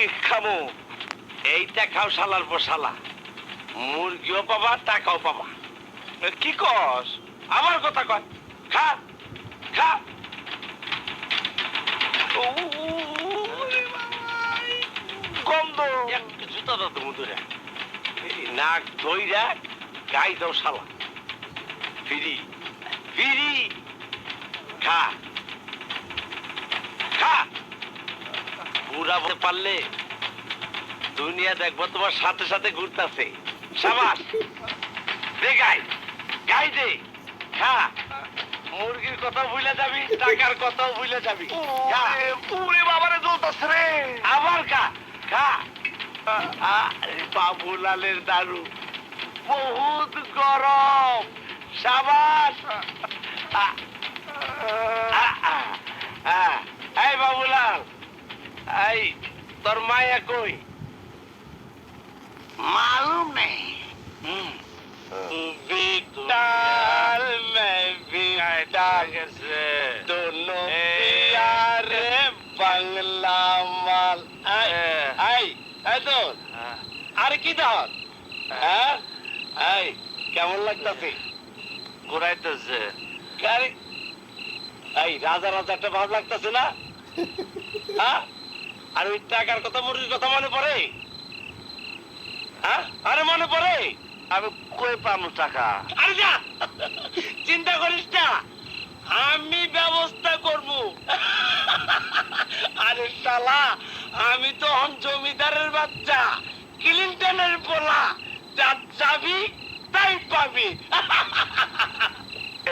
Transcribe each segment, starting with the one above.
কি খামো? এইটা খাও শালার পর শালা, মুরগিও পাবা টাকাও পাবা। কি কস? আমার কথা কয়, খা খা। গন্ধ জুতা দাও তুমি ধরে, নাক ধইরা গাই দাও শালা। ফিরি ফিরি খা খা। পুরা বলতে পারলে দুনিয়া দেখবো তোমার সাথে সাথে ঘুরতেছে। সাবাস দে গাই, গাই দে, খা। মুরগির কথা ভুলে যাবি, টাকার কথাও ভুলে যাবি। পুরে বাবারে জ্বলতাছে রে। আবার খা খা। বাবুলালের দারু বহুত গরম। সাবাস। এই বাবুলাল, এই তোর মায়া কই? मालूम नहीं। বিটাল मैं বিটাল दोनों प्यारे বাংলা মাল। এই এই তো আরে কি ধর, হ্যাঁ এই কেমন লাগতাছে? ঘুরাইতেছে। এই রাজা রাজা একটা ভাব লাগতেছে না? হ্যাঁ, আর ওই টাকার কথা মুরগির কথা মনে পড়ে? হ্যাঁ, আরে মনে পড়ে? আমি কই পাবো টাকা? আরে যা, চিন্তা করিস না, আমি ব্যবস্থা করব। আরে শালা, আমি তো হন জমিদারের বাচ্চা, ক্লিনটনের পোলা, যা চাবি তাই পাবি।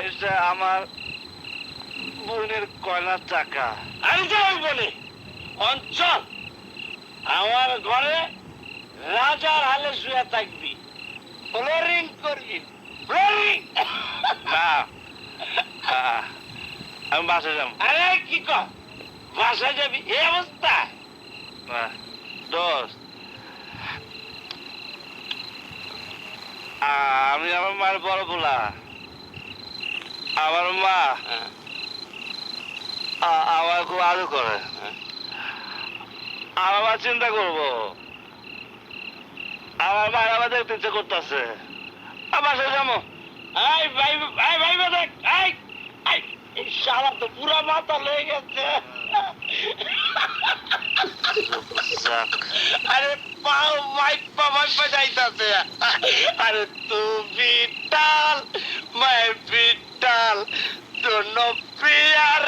এটা আমার বোনের কয়লার টাকা। আরে যাই বলে অঞ্চল, আমার ঘরে রাজার হালে শুয়ে থাকবি, ফ্লোরিং করবি, ফ্লোরিং। না, আমি বাসা যাব। আরে কি কর, বাসা যাবি এই অবস্থা? দোস্ত, আমি আমার মার বড় বলা, আমার মা আমার খুব আদর করে। আমার মা চিন্তা করবো, আমার মা আমার দেখতে ইচ্ছে করতেছে। আমার সাথে যাবো। এই ভাই, এই ভাই দেখ, এই শালা তো পুরা মাথা লেগে গেছে। আরে পাও মাইক পামাক বাজাইতাছে। আরে তু বিটাল, मैं বিটাল, दोनों प्यार